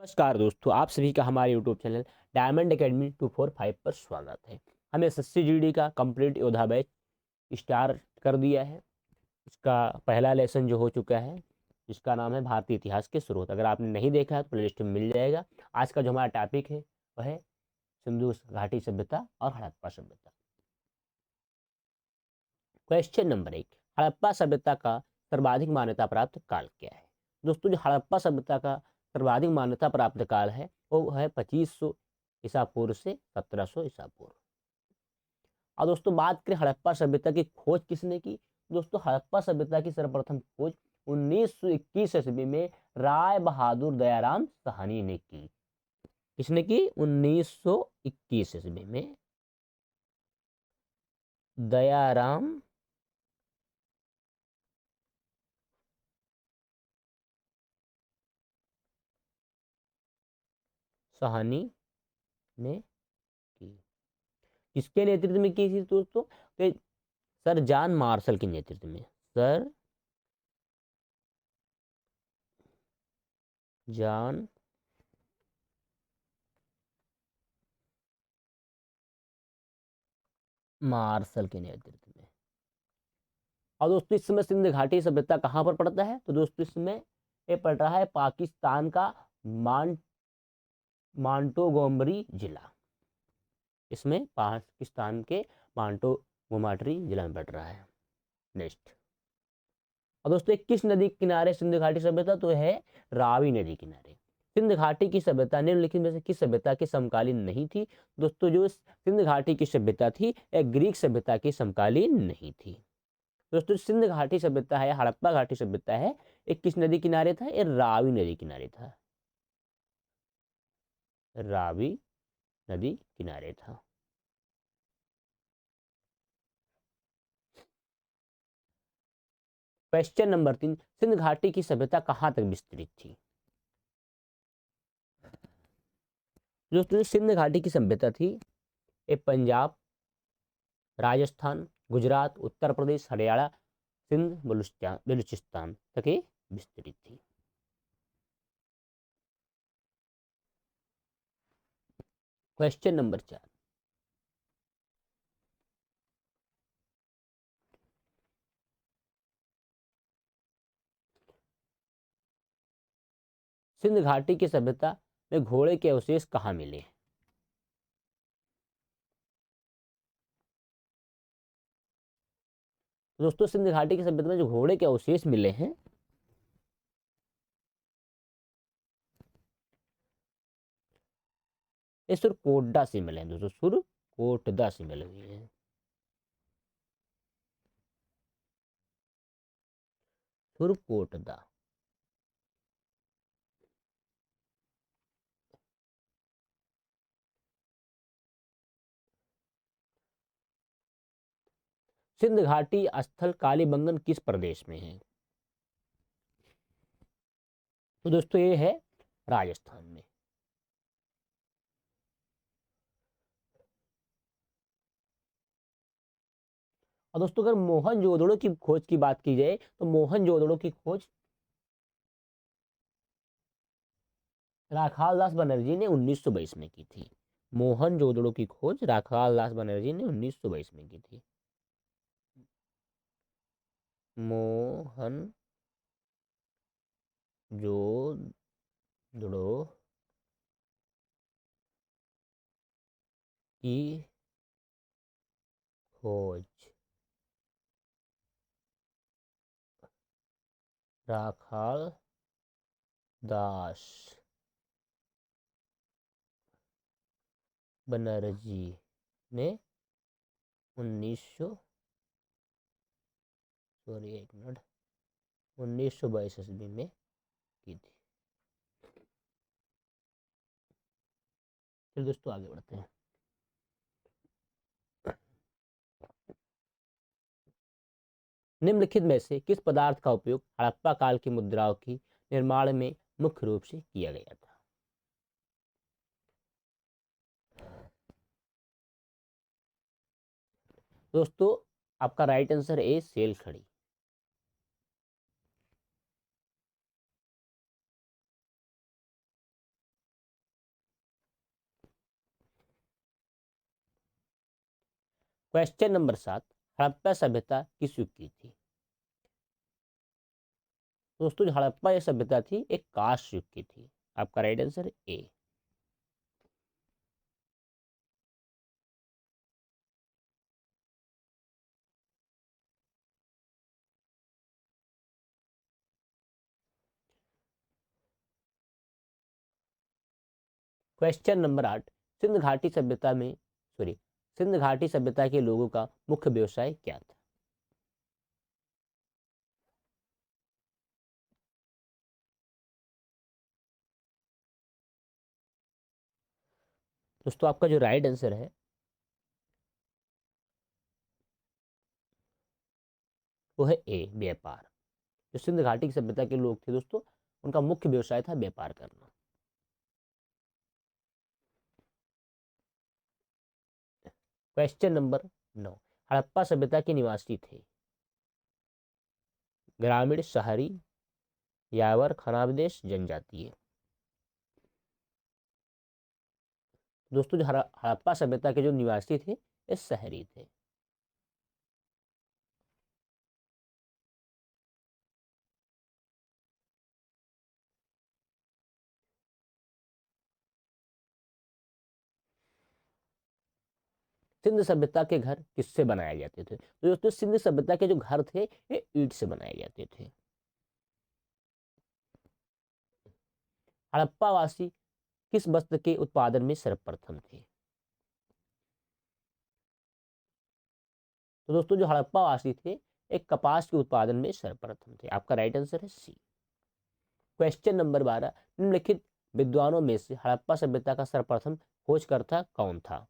नमस्कार दोस्तों, आप सभी का हमारे यूट्यूब चैनल डायमंड एकेडमी 245 पर स्वागत है। हमने एसएससी जीडी का कंप्लीट योद्धा बैच स्टार्ट कर दिया है। इसका पहला लेसन जो हो चुका है, जिसका नाम है भारतीय इतिहास के स्रोत। अगर आपने नहीं देखा है तो प्लेलिस्ट में मिल जाएगा। आज का जो हमारा टॉपिक है वह है सिंधु घाटी सभ्यता और हड़प्पा सभ्यता। क्वेश्चन नंबर 1, हड़प्पा सभ्यता का सर्वाधिक मान्यता प्राप्त काल क्या है? दोस्तों, जो हड़प्पा सभ्यता का सर्वाधिक मान्यता प्राप्त काल है वो है 2500 ईसा पूर्व से 1700 ईसा पूर्व। और दोस्तों, बात करें हड़प्पा सभ्यता की खोज किसने की? दोस्तों, हड़प्पा सभ्यता की सर्वप्रथम खोज 1921 ईस्वी में राय बहादुर दयाराम साहनी ने की। किसने की? 1921 ईस्वी में दयाराम साहनी ने की। किसके नेतृत्व में की थी दोस्तों? तो सर जॉन मार्शल के नेतृत्व में। सर जॉन मार्शल के नेतृत्व में। और दोस्तों, इस समय सिंध घाटी सभ्यता कहाँ पर पड़ता है? तो दोस्तों, इसमें ये पड़ रहा है पाकिस्तान का मांटोगोमरी जिला। इसमें पाकिस्तान के मांटोगोमरी जिला में पड़ रहा है। नेक्स्ट। और दोस्तों, किस नदी के किनारे सिंध घाटी सभ्यता? तो है रावी नदी किनारे। सिंध घाटी की सभ्यता निम्नलिखित में से किस सभ्यता के समकालीन नहीं थी? दोस्तों, जो सिंध घाटी की सभ्यता थी यह ग्रीक सभ्यता की समकालीन नहीं थी। दोस्तों, सिंध घाटी सभ्यता है, हड़प्पा घाटी सभ्यता है, एक किस नदी किनारे था? ये रावी नदी किनारे था। रावी नदी किनारे था। क्वेश्चन नंबर 3, सिंध घाटी की सभ्यता कहां तक विस्तृत थी? दोस्तों, सिंध घाटी की सभ्यता थी ये पंजाब, राजस्थान, गुजरात, उत्तर प्रदेश, हरियाणा, सिंध, बलूचिस्तान तक ये विस्तृत थी। क्वेश्चन नंबर 4, सिंध घाटी की सभ्यता में घोड़े के अवशेष कहाँ मिले हैं? दोस्तों, सिंध घाटी की सभ्यता में जो घोड़े के अवशेष मिले हैं ये सुरकोटडा से मिले हैं। दोस्तों, सुरकोटडा से मिले हुए हैं। सुरकोटडा। सिंध घाटी स्थल कालीबंगन किस प्रदेश में है? तो दोस्तों, ये है राजस्थान में। और दोस्तों, अगर मोहनजोदड़ो की खोज की बात की जाए तो मोहनजोदड़ो की खोज राखाल दास बनर्जी ने 1922 में की थी। मोहनजोदड़ो की खोज राखाल दास बनर्जी ने 1922 में की थी। मोहनजोदड़ो की खोज राखाल दास बनर्जी ने 1922 ईस्वी में की थी। फिर दोस्तों आगे बढ़ते हैं। निम्नलिखित में से किस पदार्थ का उपयोग हड़प्पा काल की मुद्राओं की निर्माण में मुख्य रूप से किया गया था? दोस्तों, आपका राइट आंसर है सेल खड़ी। क्वेश्चन नंबर 7, हड़प्पा सभ्यता किस युग की थी? दोस्तों जो हड़प्पा सभ्यता थी एक कांस्य युग की थी। आपका right answer A. Question number 8, Sindh घाटी सभ्यता में सॉरी सिंध घाटी सभ्यता के लोगों का मुख्य व्यवसाय क्या था? दोस्तों आपका जो राइट आंसर है वो है ए, व्यापार। जो सिंध घाटी की सभ्यता के लोग थे दोस्तों, उनका मुख्य व्यवसाय था व्यापार करना। क्वेश्चन नंबर 9, हड़प्पा सभ्यता के निवासी थे ग्रामीण, शहरी, यावर, खानाबदेश, जनजातीय? दोस्तों जो हड़प्पा सभ्यता के जो निवासी थे ये शहरी थे। सिंध सभ्यता के घर किससे बनाए जाते थे? तो दोस्तों सिंध सभ्यता के जो घर थे ये ईंट से बनाए जाते थे। हड़प्पा वासी किस वस्त्र के उत्पादन में सर्वप्रथम थे? तो दोस्तों जो हड़प्पा वासी थे एक कपास के उत्पादन में सर्वप्रथम थे। आपका राइट आंसर है सी। क्वेश्चन नंबर 12, निम्नलिखित विद्वानों में से हड़प्पा सभ्यता का सर्वप्रथम खोजकर्ता कौन था?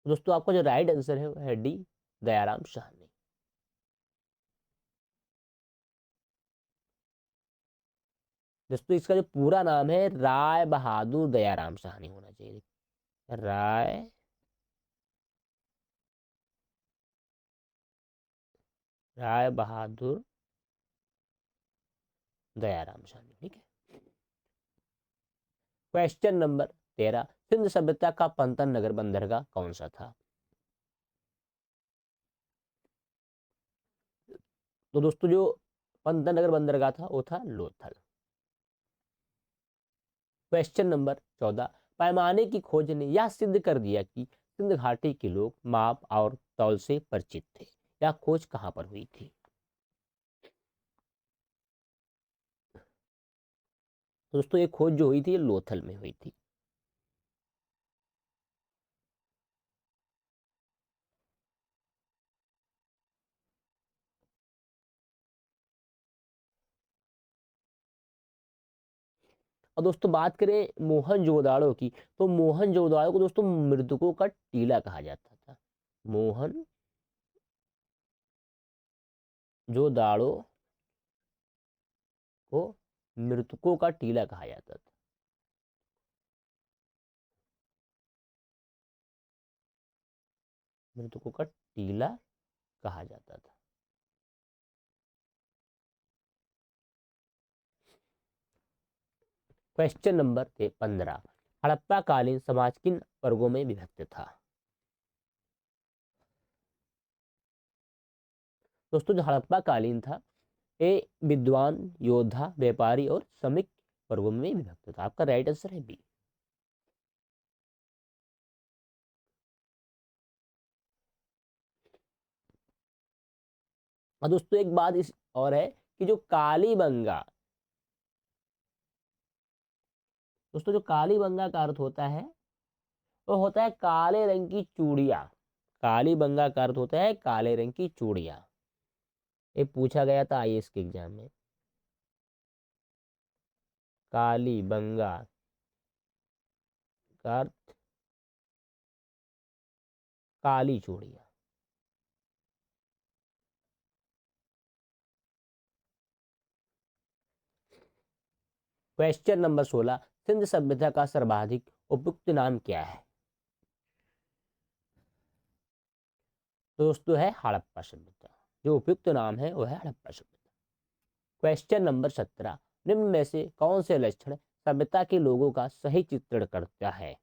दोस्तों आपका जो राइट आंसर है वो है डी, दयाराम साहनी। दोस्तों इसका जो पूरा नाम है राय बहादुर दयाराम साहनी होना चाहिए। राय राय बहादुर दयाराम साहनी, ठीक है। क्वेश्चन नंबर 13, सिंध सभ्यता का पंतन नगर बंदरगाह कौन सा था? तो दोस्तों जो पंतन नगर बंदरगाह था वो था लोथल। क्वेश्चन नंबर 14, पैमाने की खोज ने यह सिद्ध कर दिया कि सिंध घाटी के लोग माप और तौल से परिचित थे। यह खोज कहां पर हुई थी? दोस्तों ये खोज जो हुई थी ये लोथल में हुई थी। और दोस्तों बात करें मोहनजोदाड़ो की, तो मोहनजोदाड़ो को दोस्तों मृतकों का टीला कहा जाता था। मोहन जोदाड़ो को मृतकों का टीला कहा जाता था। मृतकों का टीला कहा जाता था। क्वेश्चन नंबर 15, हड़प्पा कालीन समाज किन वर्गों में विभक्त था? दोस्तों जो हड़प्पा कालीन था ये विद्वान, योद्धा, व्यापारी और श्रमिक वर्गों में विभक्त था। आपका राइट आंसर है बी। और दोस्तों एक बात इस और है कि जो कालीबंगा, दोस्तों जो कालीबंगा का अर्थ होता है वो होता है काले रंग की चूड़ियां। कालीबंगा का अर्थ होता है काले रंग की चूड़ियां। ये पूछा गया था आईएएस के एग्जाम में। कालीबंगा का अर्थ काली चूड़ियां। क्वेश्चन नंबर 16, सिंध सभ्यता का सर्वाधिक उपयुक्त नाम क्या है? तो दोस्तों है हड़प्पा सभ्यता। जो उपयुक्त नाम है वो है हड़प्पा सभ्यता। क्वेश्चन नंबर 17, निम्न में से कौन से लक्षण सभ्यता के लोगों का सही चित्रण करता है?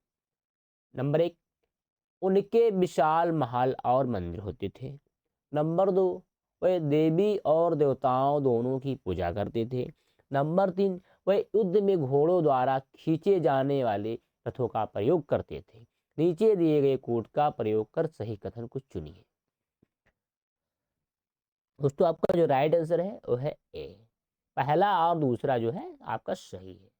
नंबर 1, उनके विशाल महल और मंदिर होते थे। नंबर 2, वे देवी और देवताओं दोनों की पूजा करते थे। नंबर 3, वे युद्ध में घोड़ों द्वारा खींचे जाने वाले रथों का प्रयोग करते थे। नीचे दिए गए कोड का प्रयोग कर सही कथन को चुनिए। दोस्तों आपका जो राइट आंसर है वो है ए। पहला और दूसरा जो है आपका सही है।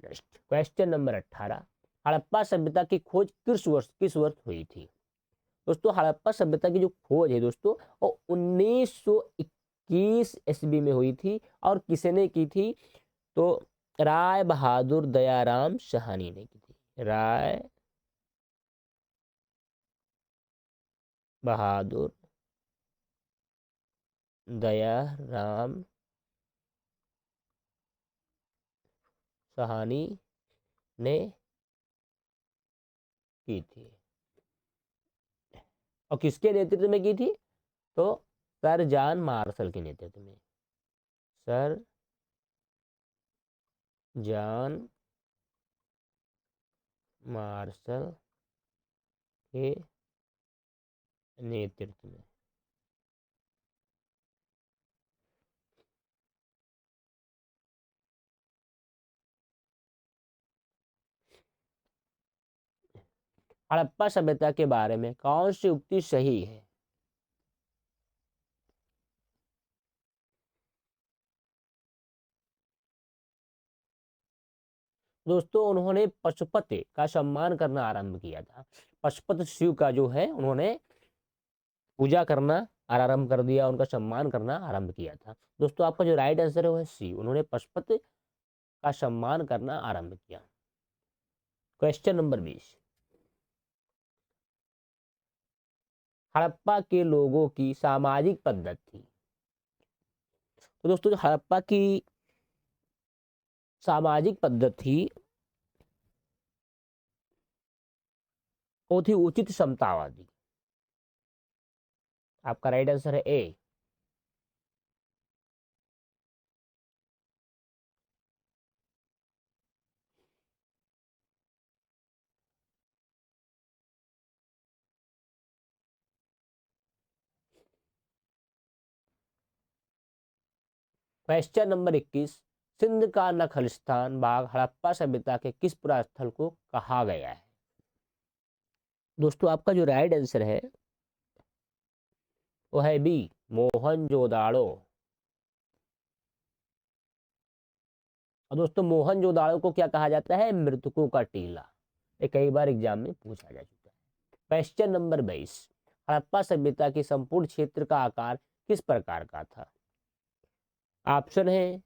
नेक्स्ट क्वेश्चन नंबर 18, हड़प्पा सभ्यता की खोज किस वर्ष हुई थी? दोस्तों हड़प्पा सभ्यता की जो खोज है दोस्तों वो 1921 ईस्वी में हुई थी। और किसने की थी? तो राय बहादुर दयाराम साहनी ने की थी। राय बहादुर दयाराम साहनी ने की थी। और किसके नेतृत्व में की थी? तो सर जॉन मार्शल के नेतृत्व में। सर जॉन मार्शल के नेतृत्व में। हड़प्पा सभ्यता के बारे में कौन सी उक्ति सही है? दोस्तों उन्होंने पशुपति का सम्मान करना आरंभ किया था। पशुपति शिव का जो है उन्होंने पूजा करना आरंभ कर दिया, उनका सम्मान करना आरंभ किया था। दोस्तों आपका जो राइट आंसर है वो है सी, उन्होंने पशुपति का सम्मान करना आरंभ किया। क्वेश्चन नंबर 20, हड़प्पा के लोगों की सामाजिक पद्धति। तो दोस्तों जो हड़प्पा की सामाजिक पद्धति वो थी उचित समतावादी। आपका राइट आंसर है ए। क्वेश्चन नंबर 21, सिंध का नखलिस्तान बाग हड़प्पा सभ्यता के किस पुरास्थल को कहा गया है? दोस्तों आपका जो राइट आंसर है वो है बी, मोहनजोदाड़ो। और दोस्तों मोहनजोदाड़ो को क्या कहा जाता है? मृतकों का टीला। ये कई बार एग्जाम में पूछा जा चुका है। क्वेश्चन नंबर 22, हड़प्पा सभ्यता के संपूर्ण क्षेत्र का आकार किस प्रकार का था? ऑप्शन है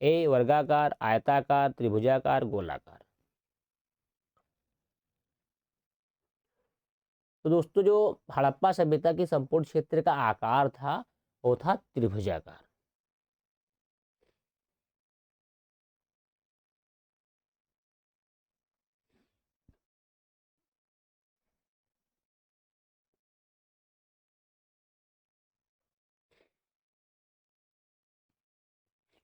ए वर्गाकार, आयताकार, त्रिभुजाकार, गोलाकार। तो दोस्तों जो हड़प्पा सभ्यता के संपूर्ण क्षेत्र का आकार था वो था त्रिभुजाकार।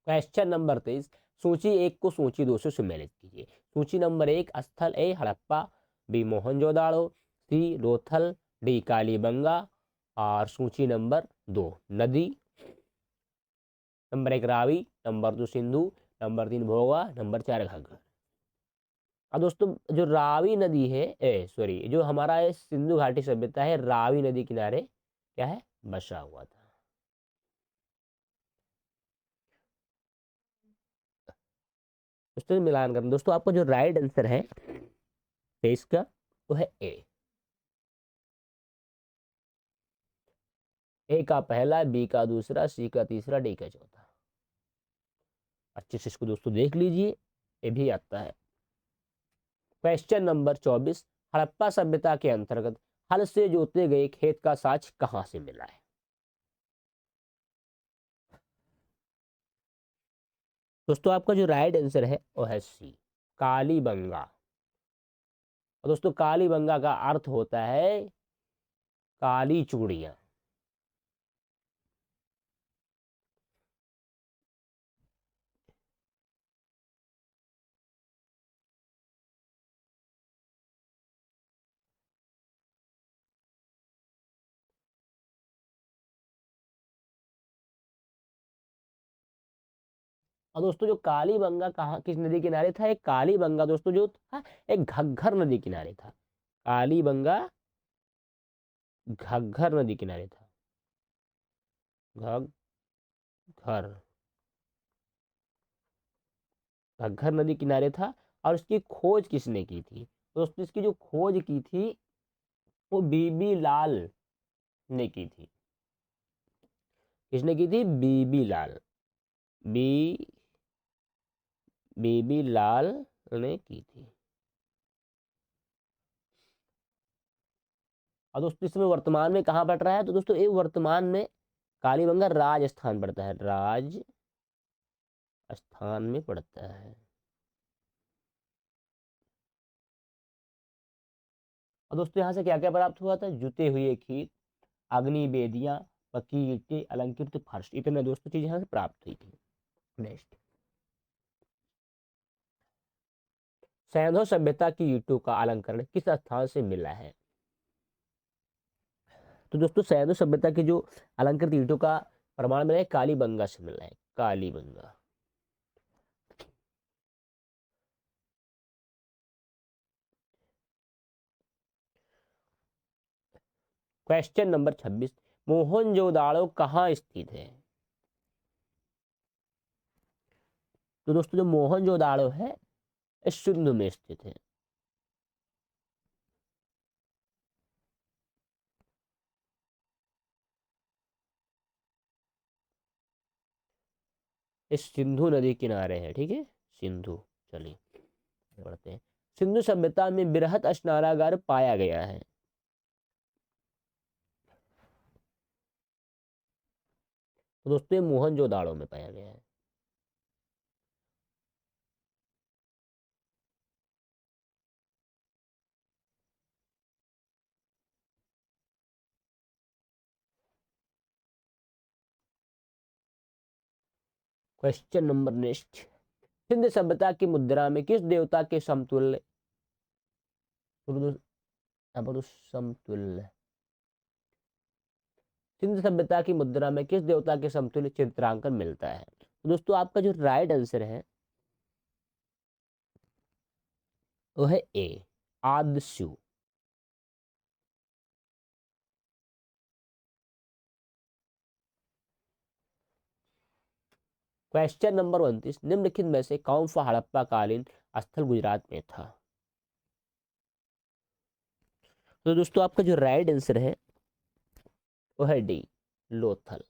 क्वेश्चन नंबर 23, सूची 1 को सूची 2 से सम्मिलित कीजिए। सूची नंबर 1, स्थल ए हड़प्पा, बी मोहनजोदाड़ो, सी लोथल, डी कालीबंगा और सूची नंबर 2 नदी। Number 1 Ravi, number 2 Sindhu, number 3 भोगा, नंबर 4 घग्गर। अब दोस्तों जो रावी नदी है सॉरी जो हमारा सिंधु घाटी सभ्यता है रावी नदी किनारे क्या है बसा हुआ था। दोस्तों मिलान करना, दोस्तों आपका जो राइट आंसर है इसका वो है ए का पहला, बी का दूसरा, सी का तीसरा, डी का चौथा। अच्छे से इसको दोस्तों देख लीजिए, ये भी आता है। क्वेश्चन नंबर 24, हड़प्पा सभ्यता के अंतर्गत हल से जोते गए खेत का साक्ष्य कहां से मिला है? दोस्तों आपका जो राइट आंसर है वो है सी, कालीबंगा। और दोस्तों कालीबंगा का अर्थ होता है काली चूड़ियां। और दोस्तों जो कालीबंगा कहाँ किस नदी किनारे था? एक कालीबंगा दोस्तों जो था एक घग्घर नदी किनारे था। कालीबंगा घग्घर नदी किनारे था। घग्घर घग्घर नदी किनारे था। और इसकी खोज किसने की थी? दोस्तों इसकी जो खोज की थी वो बीबी लाल ने की थी। किसने की थी? बीबी लाल। बी बीबी लाल ने की थी। और दोस्तों इसमें वर्तमान में कहाँ पड़ रहा है? तो दोस्तों ये वर्तमान में कालीबंगा राजस्थान पड़ता है। राजस्थान में पड़ता है। और दोस्तों यहाँ से क्या क्या प्राप्त हुआ था? जुते हुए खीर, अग्नि वेदियां, पक्की ईंटें, अलंकृत फर्श, इतने दोस्तों चीज यहाँ से प्राप्त हुई थी। नेक्स्ट, सैंधव सभ्यता की ईंटों का अलंकरण किस स्थान से मिला है? तो दोस्तों सैंधव सभ्यता की जो अलंकृत ईंटों का प्रमाण मिला है कालीबंगा से मिला है। कालीबंगा। क्वेश्चन नंबर 26, मोहनजोदाड़ो कहाँ स्थित है? तो दोस्तों जो मोहनजोदाड़ो है ये सिंधु में स्थित है। इस सिंधु नदी किनारे है, ठीक है, सिंधु। चलिए आगे बढ़ते हैं। सिंधु सभ्यता में बृहत स्नानागार पाया गया है। तो दोस्तों ये मोहनजोदाड़ो में पाया गया है। क्वेश्चन नंबर नेक्स्ट, सिंधु सभ्यता की मुद्रा में किस देवता के समतुल्य समतुल्य सिंधु सभ्यता की मुद्रा में किस देवता के समतुल्य चित्रांकन मिलता है? तो दोस्तों आपका जो राइट आंसर है वो है ए, आदिशु। क्वेश्चन नंबर 29, निम्नलिखित में से कौन सा हड़प्पा कालीन स्थल गुजरात में था? तो दोस्तों आपका जो राइट आंसर है वो है D, Lothal.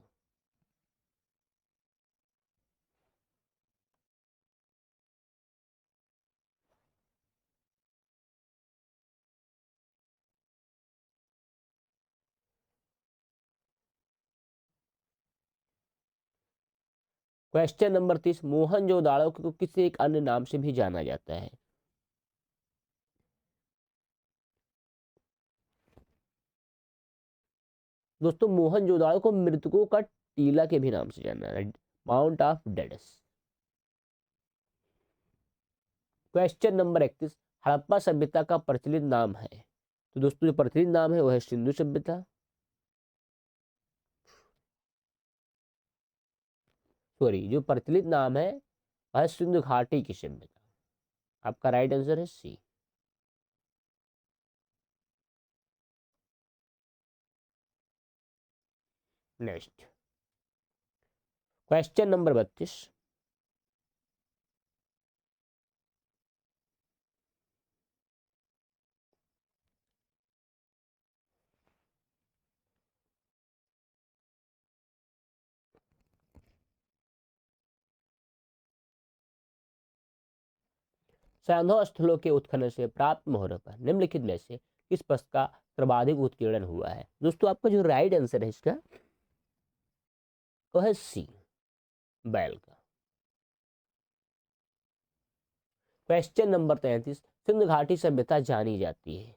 Question number 30, Mohenjodaro को किसी एक अन्य नाम से भी जाना जाता है? दोस्तों मोहनजोदाड़ो को मृतकों का टीला के भी नाम से जाना है, mount of deads. Question number 31, Harappa सभ्यता का प्रचलित नाम है? तो दोस्तों जो प्रचलित नाम है वो है सिंधु सभ्यता। सॉरी, जो प्रचलित नाम है वह है सिंधु घाटी की सभ्यता। आपका राइट आंसर है सी। नेक्स्ट, क्वेश्चन नंबर 32, सैंधव स्थलों के उत्खनन से प्राप्त मोहरों पर निम्नलिखित में से किस पशु का सर्वाधिक उत्कीर्णन हुआ है? दोस्तों आपका जो राइट आंसर है इसका वो है सी, बैल का। क्वेश्चन नंबर 33, सिंध घाटी सभ्यता जानी जाती है?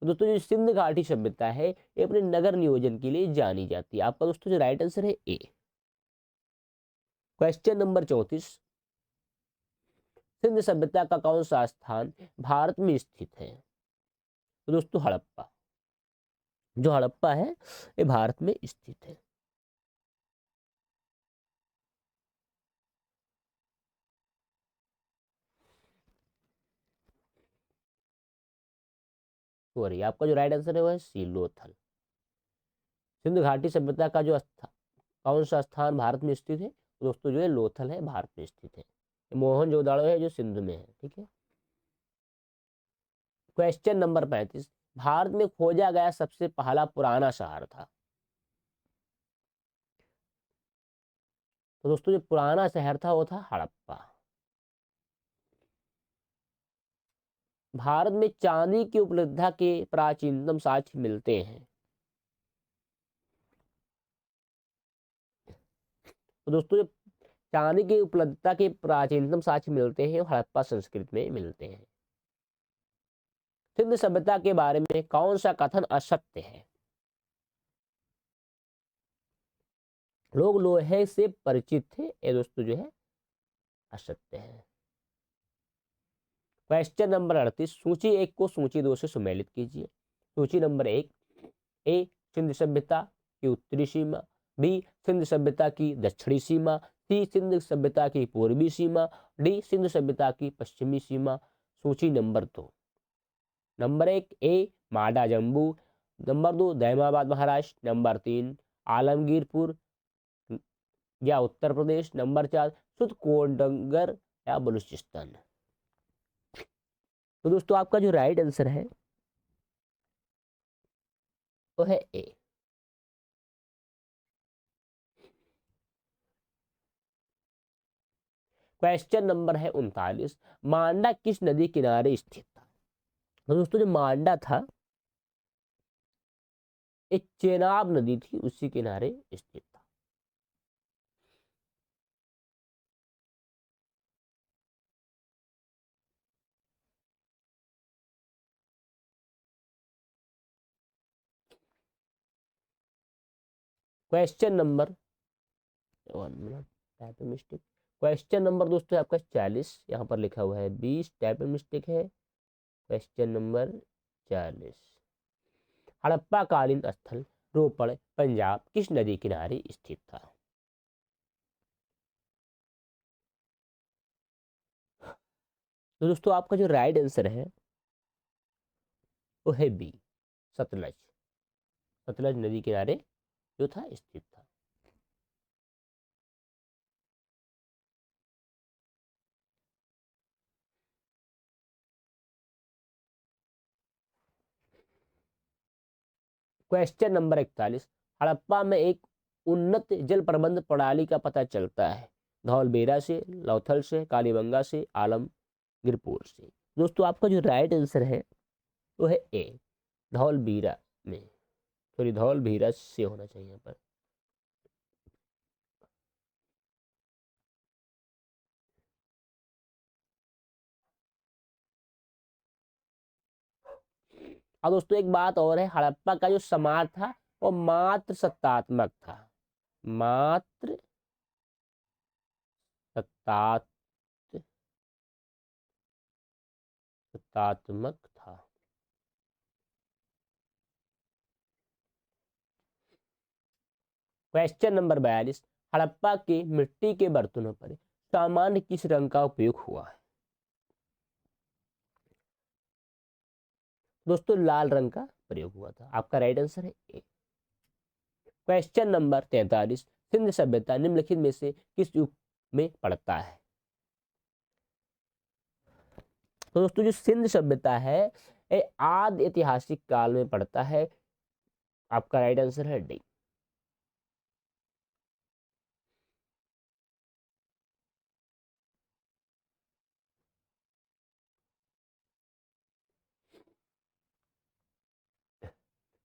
तो दोस्तों जो सिंध घाटी सभ्यता है ये अपने नगर नियोजन के लिए जानी जाती है। आपका दोस्तों जो राइट आंसर है ए। क्वेश्चन नंबर 34, सिंध सभ्यता का कौन सा स्थान भारत में स्थित है? तो दोस्तों हड़प्पा। जो हड़प्पा है ये भारत में स्थित है। सॉरी, आपका जो राइट आंसर है वो है सी, लोथल। सिंधु घाटी सभ्यता का जो कौन सा स्थान भारत में स्थित है? तो दोस्तों जो है लोथल है, भारत में स्थित है। मोहनजोदाड़ो है जो सिंधु में है, ठीक है। क्वेश्चन नंबर 35, भारत में खोजा गया सबसे पहला पुराना शहर था। तो दोस्तों जो पुराना शहर था वो था हड़प्पा। भारत में चांदी की उपलब्धता के प्राचीनतम साक्ष्य मिलते हैं। तो दोस्तों जो चांदी की उपलब्धता के प्राचीनतम साक्ष्य मिलते हैं हड़प्पा संस्कृति में मिलते हैं। सिंधु सभ्यता के बारे में कौन सा कथन असत्य है? लोग लोहे से परिचित थे, ये दोस्तों जो है असत्य है। क्वेश्चन नंबर 38, सूची 1 को सूची 2 से सुमेलित कीजिए। सूची नंबर 1, ए सिंधु सभ्यता की उत्तरी सीमा, बी सिंधु सभ्यता की दक्षिणी सीमा, सी सिंधु सभ्यता की पूर्वी सीमा, डी सिंधु सभ्यता की पश्चिमी सीमा। सूची नंबर 2, नंबर 1 ए माडा जम्बू, नंबर 2 दैमाबाद महाराष्ट्र, नंबर 3 आलमगीरपुर या उत्तर प्रदेश, नंबर 4 सुतकोटडंगर या बलूचिस्तान। तो दोस्तों आपका जो राइट आंसर है वो है ए। क्वेश्चन नंबर है 39, मांडा किस नदी किनारे स्थित था? तो दोस्तों जो मांडा था एक चेनाब नदी थी, उसी किनारे स्थित था। Question number, one minute, typing mistake. Question number दोस्तों आपका 40, यहाँ पर लिखा हुआ है 20, टाइपिंग मिस्टेक है। क्वेश्चन नंबर 40, हड़प्पा कालीन स्थल रोपड़ पंजाब किस नदी किनारे स्थित था? तो दोस्तों आपका जो राइट आंसर है वो है बी, सतलज। सतलज नदी किनारे जो था स्थित था। क्वेश्चन नंबर 41, हड़प्पा में एक उन्नत जल प्रबंध प्रणाली का पता चलता है। धौलबीरा से, लौथल से, कालीबंगा से, आलमगीरपुर से। दोस्तों आपका जो राइट आंसर है वो है ए, धौलबीरा में, सॉरी धौलबीरा से होना चाहिए यहाँ पर। और दोस्तों एक बात और है, हड़प्पा का जो समाज था वो मात्र सत्तात्मक था, मात्र सत्तात्मक था। क्वेश्चन नंबर 42, हड़प्पा के मिट्टी के बर्तनों पर सामान्य किस रंग का उपयोग हुआ है? दोस्तों लाल रंग का प्रयोग हुआ था। आपका राइट आंसर है ए। क्वेश्चन नंबर 43, सिंधु सभ्यता निम्नलिखित में से किस युग में पड़ता है? तो दोस्तों जो सिंधु सभ्यता है ये आदि ऐतिहासिक काल में पड़ता है। आपका राइट आंसर है डी।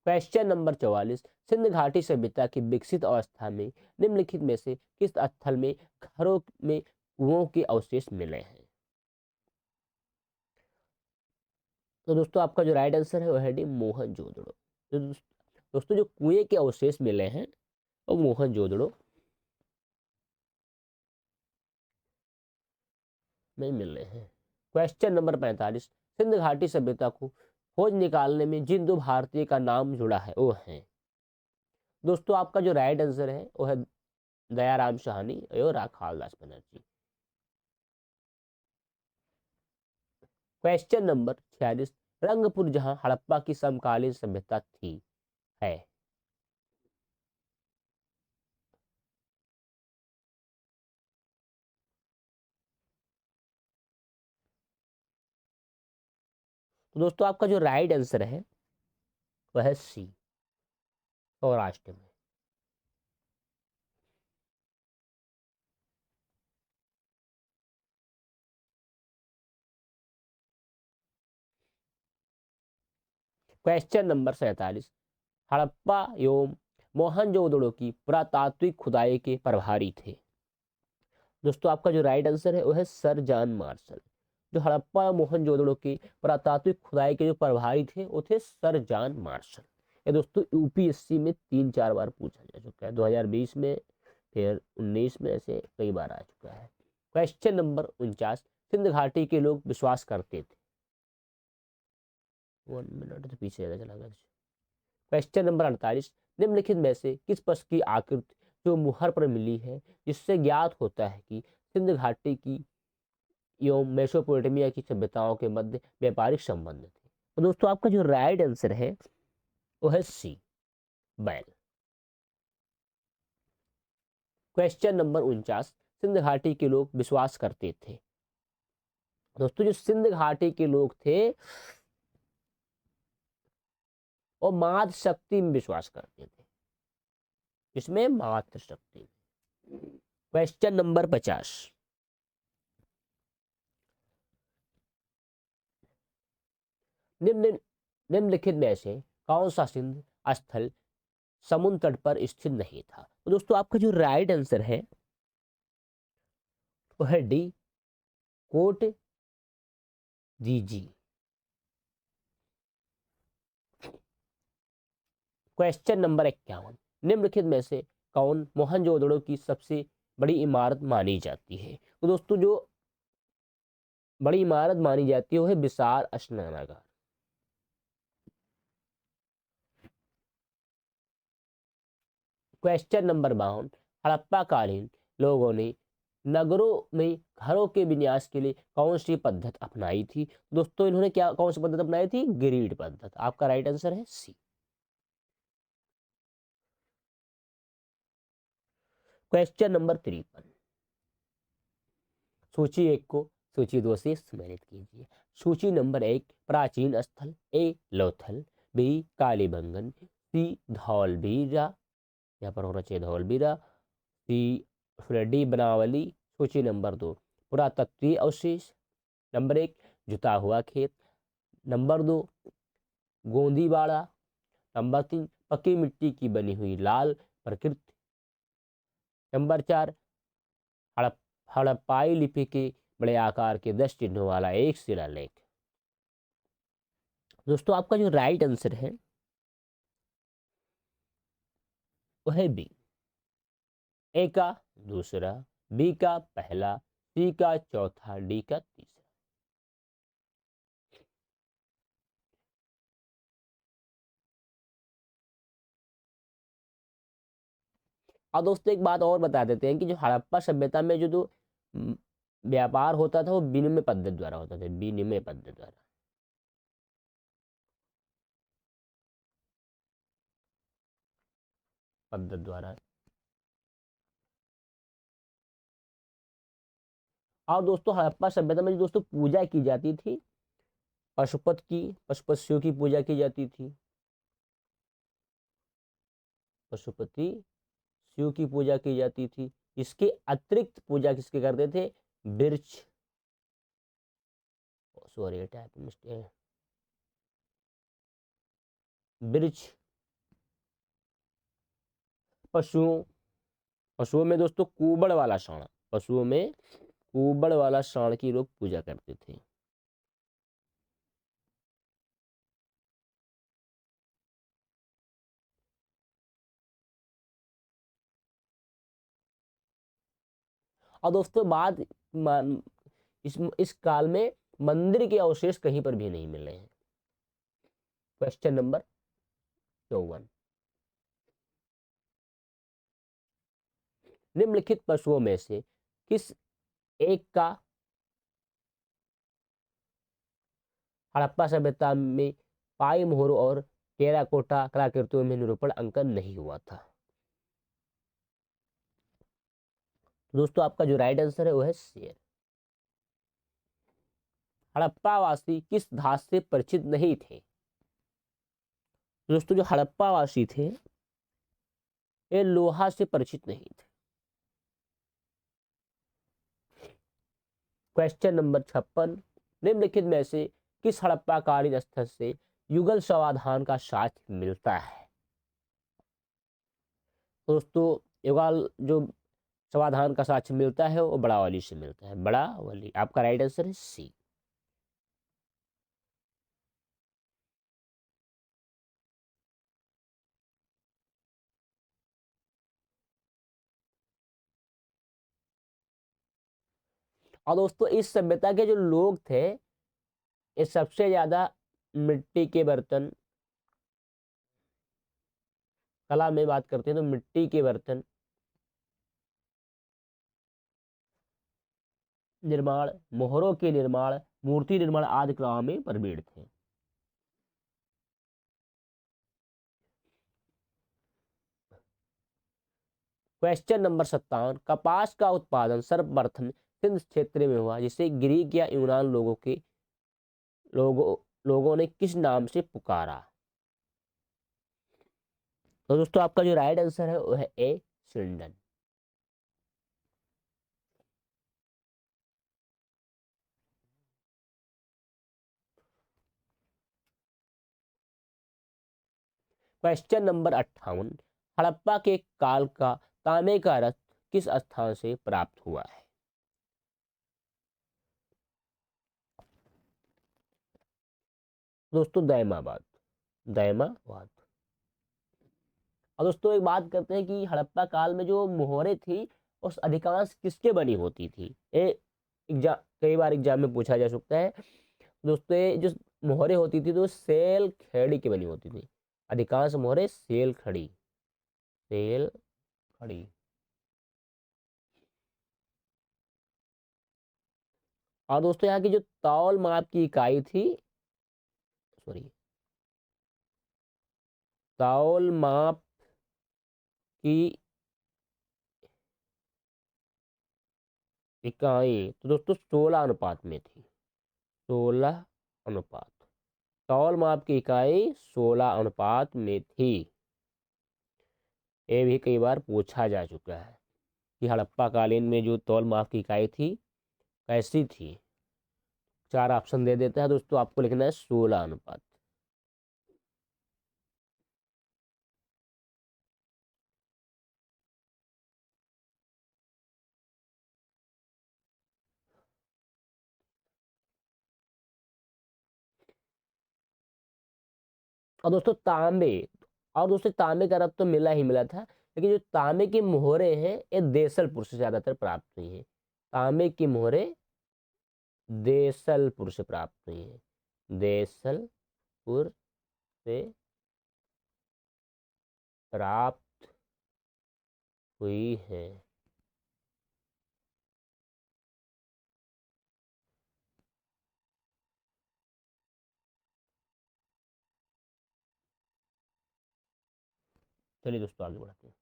क्वेश्चन नंबर 44, सिंध घाटी सभ्यता की विकसित अवस्था में निम्नलिखित में से किस स्थल में घरों में कुओं के अवशेष मिले हैं? तो दोस्तों आपका जो राइट आंसर है वो है डी, मोहनजोदड़ो। तो दोस्तों जो कुएं के अवशेष मिले हैं वो मोहनजोदड़ो में मिले हैं। क्वेश्चन नंबर 45, सिंध घाटी सभ्यता को खोज निकालने में जिन दो भारतीय का नाम जुड़ा है वो है। दोस्तों आपका जो राइट आंसर है वो है दयाराम साहनी और राखालदास बनर्जी। क्वेश्चन नंबर 46, रंगपुर जहां हड़प्पा की समकालीन सभ्यता थी है। तो दोस्तों आपका जो राइट आंसर है वह है सी, सौराष्ट्र में। क्वेश्चन नंबर 47, हड़प्पा एवं मोहनजोदड़ो की पुरातात्विक खुदाई के प्रभारी थे। दोस्तों आपका जो राइट आंसर है वो है सर जॉन मार्शल। जो हड़प्पा और मोहनजोदड़ो की पुरातात्विक खुदाई के जो प्रभारी थे वो थे सर जॉन मार्शल। ये दोस्तों यूपीएससी में 3-4 बार पूछा जा चुका है, 2020 में, फिर 19 में, ऐसे कई बार आ चुका है। क्वेश्चन नंबर 49, सिंध घाटी के लोग विश्वास करते थे। 1 मिनट तो पीछे ज्यादा चला गया। क्वेश्चन नंबर 48, निम्नलिखित में से किस पशु की आकृति जो मुहर पर मिली है जिससे ज्ञात होता है कि सिंध घाटी की एवं मेसोपोटामिया की सभ्यताओं के मध्य व्यापारिक संबंध थे। तो दोस्तों आपका जो राइट आंसर है वो है सी, बैल। क्वेश्चन नंबर 49, सिंध घाटी के लोग विश्वास करते थे। दोस्तों जो सिंध घाटी के लोग थे वो मातृ शक्ति में विश्वास करते थे। इसमें मातृ शक्ति। क्वेश्चन नंबर 50, निम्नलिखित में से कौन सा सिंध स्थल समुद्र तट पर स्थित नहीं था। तो दोस्तों आपका जो राइट आंसर है वो है डी, कोट दीजी। क्वेश्चन नंबर 51, निम्नलिखित में से कौन मोहनजोदड़ो की सबसे बड़ी इमारत मानी जाती है। तो दोस्तों जो बड़ी इमारत मानी जाती है वो है विशाल स्नानागार। क्वेश्चन नंबर 52, हड़प्पा कालीन लोगों ने नगरों में घरों के विन्यास के लिए कौन सी पद्धति अपनाई थी। दोस्तों इन्होंने क्या कौन सी पद्धति अपनाई थी? ग्रिड पद्धति। आपका राइट आंसर है सी। क्वेश्चन नंबर 53, सूची 1 को सूची 2 से सम्मिलित कीजिए। सूची नंबर 1, प्राचीन स्थल, ए लोथल, बी कालीबंगन, सी धौलवीरा, यहाँ पर होना चाहिए धौलवीरा, सी फ्रेडी बनावली। सूची नंबर 2, पुरातत्वीय अवशेष। नंबर 1, जुता हुआ खेत। नंबर 2, गोंदीबाड़ा। नंबर 3, पक्की मिट्टी की बनी हुई लाल प्रकृति। नंबर 4, हड़प हड़प्पाई लिपि के बड़े आकार के 10 चिन्हों वाला एक शिलालेख। दोस्तों आपका जो राइट आंसर है वो है बी, ए का दूसरा, बी का पहला, सी का चौथा, डी का तीसरा। और दोस्तों एक बात और बता देते हैं कि जो हड़प्पा सभ्यता में जो व्यापार होता था वो विनिमय पद्धति द्वारा होता था, विनिमय पद्धति द्वारा। पद्धति द्वारा। और दोस्तों हड़प्पा सभ्यता में जो दोस्तों पूजा की जाती थी, पशुपतियों की पूजा की जाती थी। पशुपति शिव की पूजा की जाती थी। इसके अतिरिक्त पूजा किसके करते थे? वृक्ष, सॉरी टाइप मिस्टेक, वृक्ष, पशुओं। पशुओं में दोस्तों कुबड़ वाला सांड, पशुओं में कुबड़ वाला सांड की लोग पूजा करते थे। और दोस्तों इस काल में मंदिर के अवशेष कहीं पर भी नहीं मिल रहे हैं। क्वेश्चन नंबर 54, निम्नलिखित पशुओं में से किस एक का हड़प्पा सभ्यता में पाई मोहरों और टेराकोटा कलाकृतियों में निरूपण अंकन नहीं हुआ था। दोस्तों आपका जो राइट आंसर है वो है शेर। हड़प्पावासी किस धातु से परिचित नहीं थे? दोस्तों जो हड़प्पावासी थे ये लोहा से परिचित नहीं थे। क्वेश्चन नंबर 56, निम्नलिखित में से किस हड़प्पाकालीन स्थल से युगल समाधान का साक्ष्य मिलता है? दोस्तों युगल जो समाधान का साक्ष्य मिलता है वो बड़ावली से मिलता है, बड़ावली। आपका राइट आंसर है सी। और दोस्तों इस सभ्यता के जो लोग थे ये सबसे ज्यादा मिट्टी के बर्तन, कला में बात करते हैं तो मिट्टी के बर्तन निर्माण, मोहरों के निर्माण, मूर्ति निर्माण आदि कलाओं में प्रवीण थे। क्वेश्चन नंबर 57, कपास का उत्पादन सर्वप्रथम सिंध क्षेत्र में हुआ जिसे ग्रीक या यूनान लोगों ने किस नाम से पुकारा? तो दोस्तों आपका जो राइट आंसर है वो है ए, सिंडन। क्वेश्चन नंबर 58, हड़प्पा के काल का तांबे का रथ किस स्थान से प्राप्त हुआ है? दोस्तों दैमाबाद, दैमाबाद। और दोस्तों एक बात करते हैं कि हड़प्पा काल में जो मोहरें थी उस अधिकांश किसके बनी होती थी? ये एग्जाम, कई बार एग्जाम में पूछा जा सकता है। दोस्तों ये जो मोहरें होती थी तो सेल खड़ी की बनी होती थी, अधिकांश मोहरें सेल खड़ी, सेल खड़ी। और दोस्तों यहाँ की जो तौल माप की इकाई थी, सॉरी, तौल माप की इकाई तो दोस्तों 16 अनुपात में थी, 16 अनुपात। तौल माप की इकाई 16 अनुपात में थी। ये भी कई बार पूछा जा चुका है कि हड़प्पा कालीन में जो तौल माप की इकाई थी कैसी थी। 4 ऑप्शन दे देता है दोस्तों, आपको लिखना है 16 अनुपात। और दोस्तों तांबे, और दोस्तों तांबे का रत्न तो मिला ही मिला था, लेकिन जो तांबे की मोहरें हैं ये देसलपुर से ज्यादातर प्राप्त हुई हैं। तांबे की मोहरें देसलपुर से प्राप्त हुई हैं, देसलपुर से प्राप्त हुई है। चलिए दोस्तों आगे बढ़ते हैं।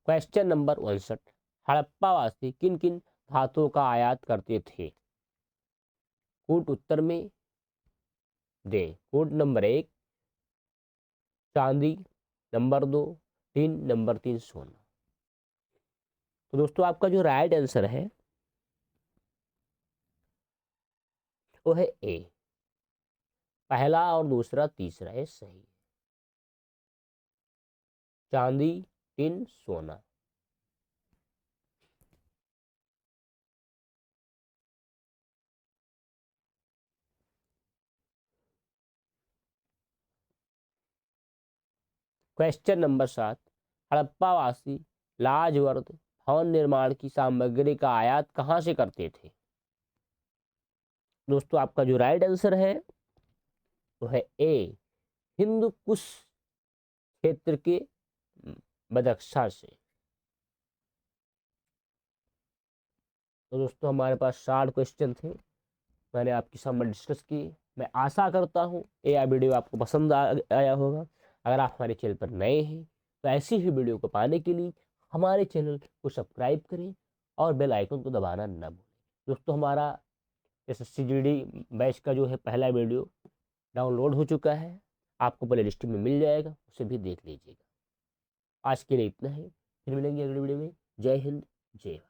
क्वेश्चन नंबर 59, हड़प्पावासी किन किन धातुओं का आयात करते थे? कूट उत्तर में दे। कूट नंबर 1 चांदी, नंबर 2 टीन, नंबर 3 सोना। तो दोस्तों आपका जो राइट आंसर है वो है ए, पहला और दूसरा तीसरा ये सही है। चांदी, टिन, सोना। क्वेश्चन नंबर 7, हड़प्पावासी लाजवर्द भवन निर्माण की सामग्री का आयात कहां से करते थे? दोस्तों आपका जो राइट आंसर है वो है ए, हिंदू कुश क्षेत्र के बदख्शा से। तो दोस्तों हमारे पास 60 क्वेश्चन थे, मैंने आपके सामने डिस्कस किए। मैं आशा करता हूँ यह वीडियो आपको पसंद आया होगा। अगर आप हमारे चैनल पर नए हैं तो ऐसी ही वीडियो को पाने के लिए हमारे चैनल को सब्सक्राइब करें और बेल आइकन को दबाना न भूलें। दोस्तों हमारा SSC GD बैच का जो है पहला वीडियो डाउनलोड हो चुका है, आपको प्ले लिस्ट में मिल जाएगा, उसे भी देख लीजिएगा। आज के लिए इतना ही, फिर मिलेंगे अगली वीडियो में। जय हिंद, जय भारत।